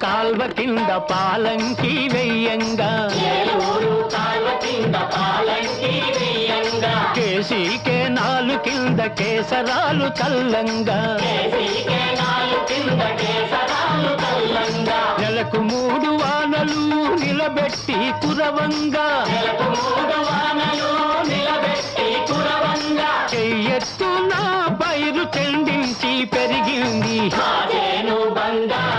కాల్వ కింద పాలంకి వెయ్యంగా కేసీకే నాలు కింద కేసరాలు చల్లంగా నెలకు 3 వానలు నిలబెట్టి కురవంగా చెయ్యెత్తు నా పైరు చెందించి పెరిగింది బంగారు